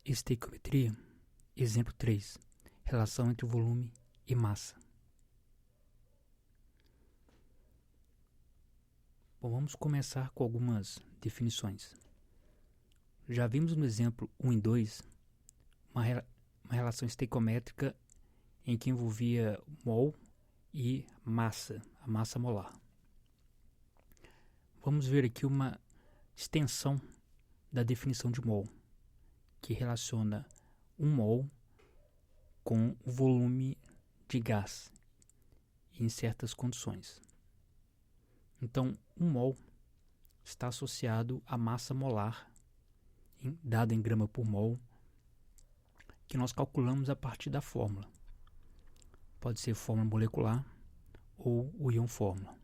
Estequiometria. Exemplo 3. Relação entre volume e massa. Bom, vamos começar com algumas definições. Já vimos no exemplo 1 e 2 uma relação estequiométrica em que envolvia mol e massa, a massa molar. Vamos ver aqui uma extensão da definição de mol, que relaciona 1 mol com o volume de gás em certas condições. Então, 1 mol está associado à massa molar, dada em grama por mol, que nós calculamos a partir da fórmula. Pode ser fórmula molecular ou o íon fórmula.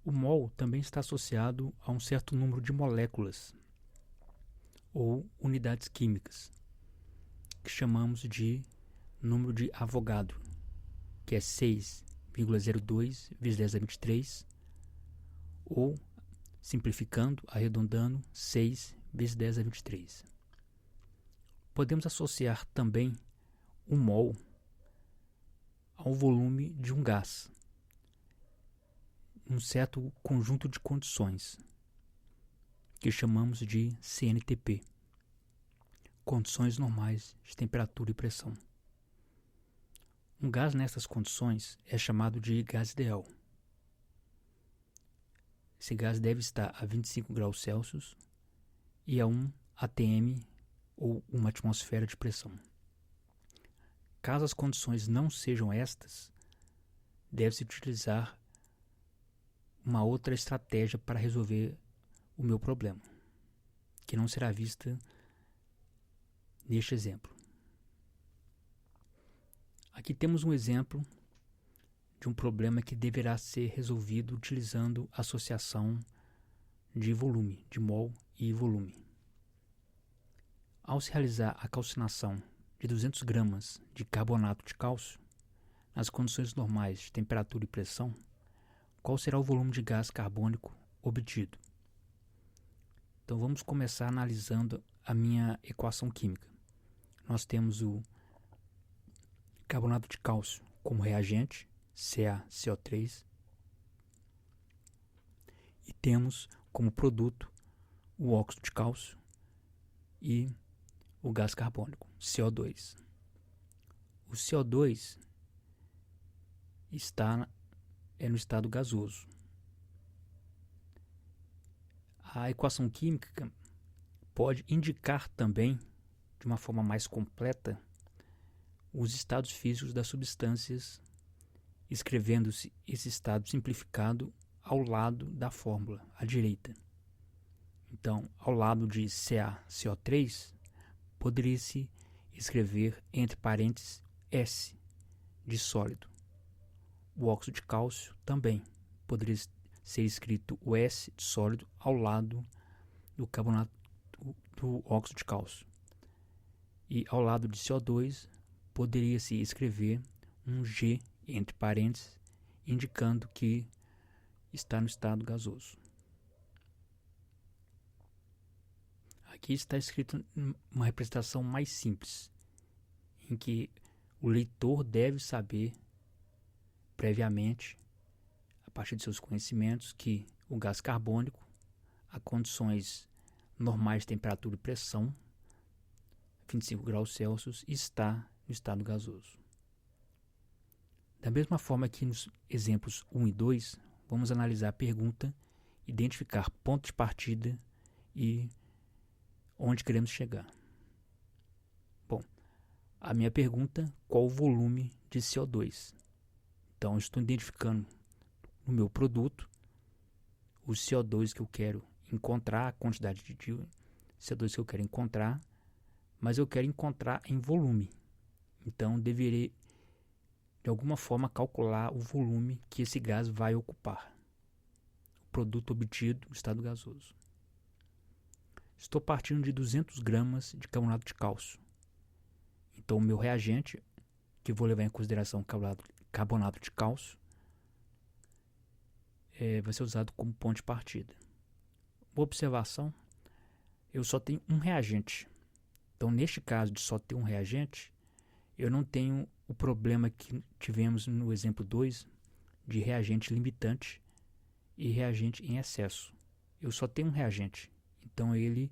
O mol também está associado a um certo número de moléculas ou unidades químicas, que chamamos de número de Avogadro, que é 6,02 vezes 10 a 23, ou, simplificando, arredondando, 6 vezes 10 a 23. Podemos associar também o mol ao volume de um gás, um certo conjunto de condições, que chamamos de CNTP, condições normais de temperatura e pressão. Um gás nessas condições é chamado de gás ideal. Esse gás deve estar a 25 graus Celsius e a 1 atm ou uma atmosfera de pressão. Caso as condições não sejam estas, deve-se utilizar uma outra estratégia para resolver o meu problema, que não será vista neste exemplo. Aqui temos um exemplo de um problema que deverá ser resolvido utilizando a associação de volume, de mol e volume. Ao se realizar a calcinação de 200 gramas de carbonato de cálcio, nas condições normais de temperatura e pressão, qual será o volume de gás carbônico obtido? Então vamos começar analisando a minha equação química. Nós temos o carbonato de cálcio como reagente, CaCO3, e temos como produto o óxido de cálcio e o gás carbônico, CO2. O CO2 é no estado gasoso. A equação química pode indicar também, de uma forma mais completa, os estados físicos das substâncias, escrevendo-se esse estado simplificado ao lado da fórmula, à direita. Então, ao lado de CaCO3, poderia-se escrever entre parênteses S, de sólido. O óxido de cálcio também poderia ser escrito o S de sólido ao lado do carbonato do óxido de cálcio. E ao lado de CO2 poderia-se escrever um G entre parênteses, indicando que está no estado gasoso. Aqui está escrito uma representação mais simples, em que o leitor deve saber previamente, a partir de seus conhecimentos, que o gás carbônico, a condições normais de temperatura e pressão, 25 graus Celsius, está no estado gasoso. Da mesma forma que nos exemplos 1 e 2, vamos analisar a pergunta, identificar ponto de partida e onde queremos chegar. Bom, a minha pergunta, qual o volume de CO2? Então, eu estou identificando no meu produto o CO2 que eu quero encontrar, a quantidade de CO2 que eu quero encontrar, mas eu quero encontrar em volume. Então, deverei, de alguma forma, calcular o volume que esse gás vai ocupar. O produto obtido no estado gasoso. Estou partindo de 200 gramas de carbonato de cálcio. Então, o meu reagente, que vou levar em consideração carbonato de cálcio, vai ser usado como ponto de partida. Uma observação eu só tenho um reagente. Então, neste caso de só ter um reagente, eu não tenho o problema que tivemos no exemplo 2 de reagente limitante e reagente em excesso. Eu só tenho um reagente, então ele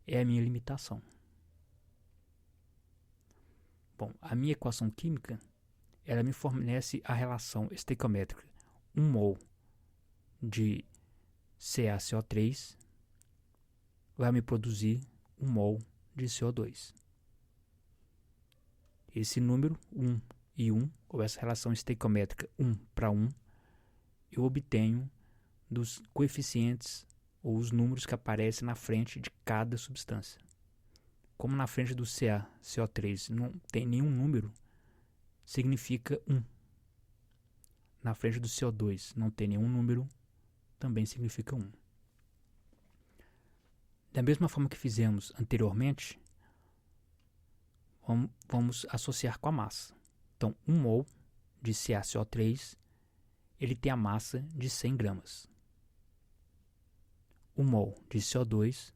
é a minha limitação. Bom, a minha equação química, ela me fornece a relação estequiométrica 1 mol de CaCO3 vai me produzir 1 mol de CO2. Esse número 1 e 1, ou essa relação estequiométrica 1 para 1, eu obtenho dos coeficientes ou os números que aparecem na frente de cada substância. Como na frente do CaCO3 não tem nenhum número, significa 1. Na frente do CO2 não tem nenhum número, também significa 1. Da mesma forma que fizemos anteriormente, vamos associar com a massa. Então, 1 mol de CaCO3, ele tem a massa de 100 gramas. 1 mol de CO2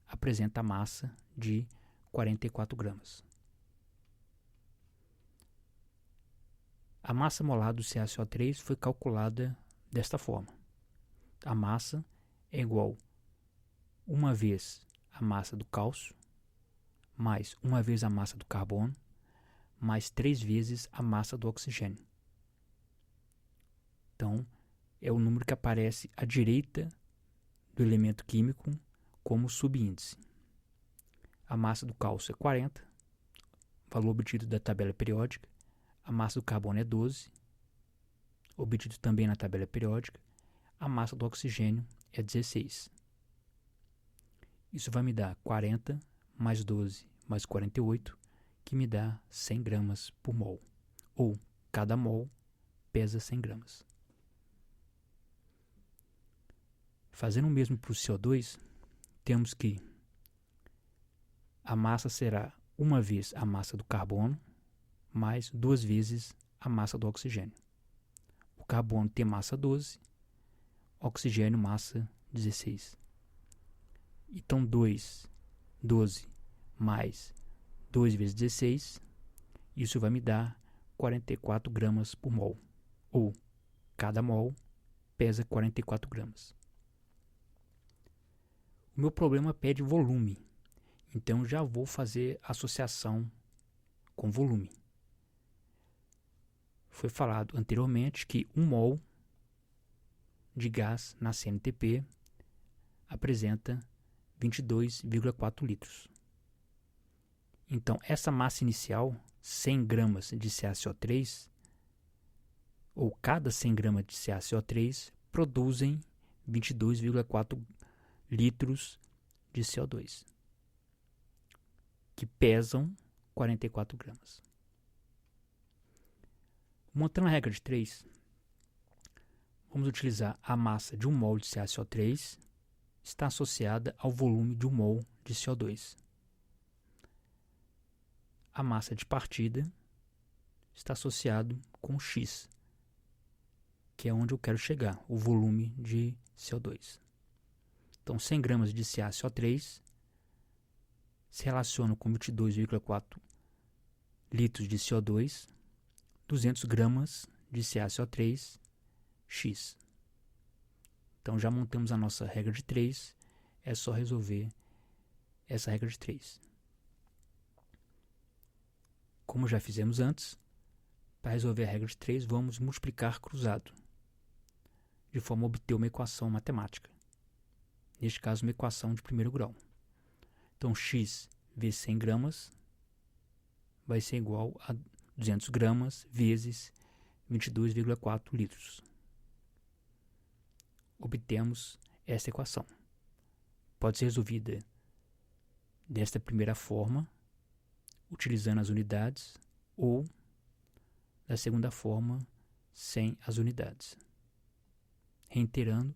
apresenta a massa de 44 gramas. A massa molar do CaCO3 foi calculada desta forma. A massa é igual uma vez a massa do cálcio, mais uma vez a massa do carbono, mais 3 vezes a massa do oxigênio. Então, é o número que aparece à direita do elemento químico como subíndice. A massa do cálcio é 40, valor obtido da tabela periódica. A massa do carbono é 12, obtido também na tabela periódica. A massa do oxigênio é 16. Isso vai me dar 40 mais 12 mais 48, que me dá 100 gramas por mol. Ou, cada mol pesa 100 gramas. Fazendo o mesmo para o CO2, temos que a massa será uma vez a massa do carbono, mais 2 vezes a massa do oxigênio. O carbono tem massa 12, oxigênio massa 16. Então 12 mais 2 vezes 16, isso vai me dar 44 gramas por mol. Ou, cada mol pesa 44 gramas. O meu problema pede volume, então já vou fazer associação com volume. Foi falado anteriormente que 1 mol de gás na CNTP apresenta 22,4 litros. Então, essa massa inicial, 100 gramas de CaCO3, ou cada 100 gramas de CaCO3, produzem 22,4 litros de CO2, que pesam 44 gramas. Montando a regra de 3, vamos utilizar a massa de 1 mol de CaCO3 está associada ao volume de 1 mol de CO2. A massa de partida está associado com X, que é onde eu quero chegar, o volume de CO2. Então, 100 gramas de CaCO3 se relacionam com 22,4 litros de CO2, 200 gramas de CaCO3, X. Então, já montamos a nossa regra de 3, é só resolver essa regra de 3. Como já fizemos antes, para resolver a regra de 3, vamos multiplicar cruzado, de forma a obter uma equação matemática. Neste caso, uma equação de primeiro grau. Então, x vezes 100 gramas vai ser igual a 200 gramas vezes 22,4 litros. Obtemos essa equação. Pode ser resolvida desta primeira forma, utilizando as unidades, ou da segunda forma, sem as unidades. Reiterando,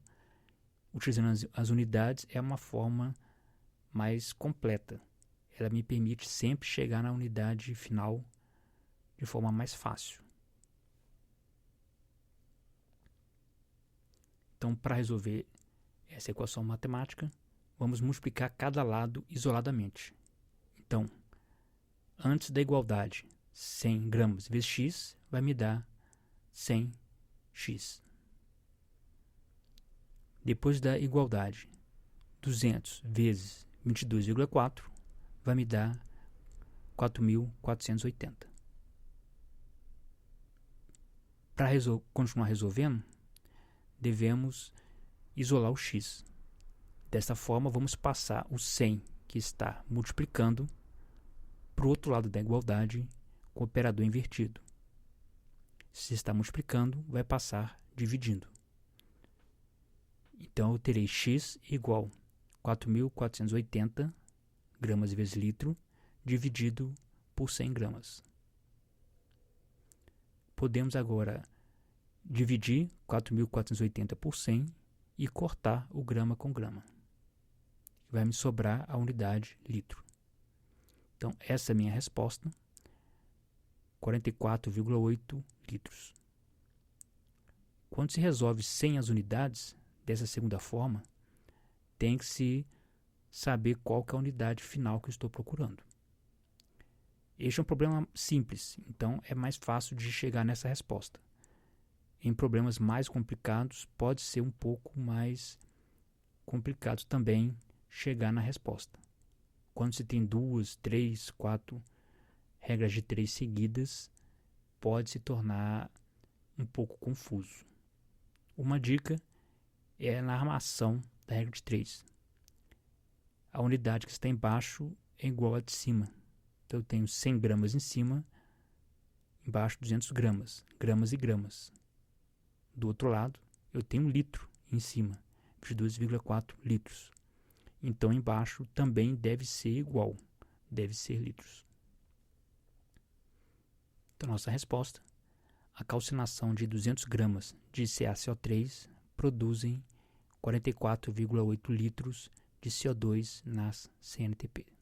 utilizando as unidades é uma forma mais completa. Ela me permite sempre chegar na unidade final de forma mais fácil. Então, para resolver essa equação matemática, vamos multiplicar cada lado isoladamente. Então, antes da igualdade, 100 gramas vezes x vai me dar 100x. Depois da igualdade, 200 vezes 22,4 vai me dar 4.480. Para continuar resolvendo, devemos isolar o x. Desta forma, vamos passar o 100 que está multiplicando para o outro lado da igualdade com o operador invertido. Se está multiplicando, vai passar dividindo. Então, eu terei x igual a 4.480 gramas vezes litro dividido por 100 gramas. Podemos agora dividir 4.480 por 100 e cortar o grama com grama. Vai me sobrar a unidade litro. Então, essa é a minha resposta, 44,8 litros. Quando se resolve sem as unidades, dessa segunda forma, tem que se saber qual que é a unidade final que eu estou procurando. Este é um problema simples, então é mais fácil de chegar nessa resposta. Em problemas mais complicados, pode ser um pouco mais complicado também chegar na resposta. Quando se tem 2, 3, 4 regras de 3 seguidas, pode se tornar um pouco confuso. Uma dica é na armação da regra de 3. A unidade que está embaixo é igual à de cima. Então eu tenho 100 gramas em cima, embaixo 200 gramas, gramas e gramas. Do outro lado, eu tenho litro em cima, 22,4 litros. Então embaixo também deve ser igual, deve ser litros. Então nossa resposta, a calcinação de 200 gramas de CaCO3 produzem 44,8 litros de CO2 nas CNTP.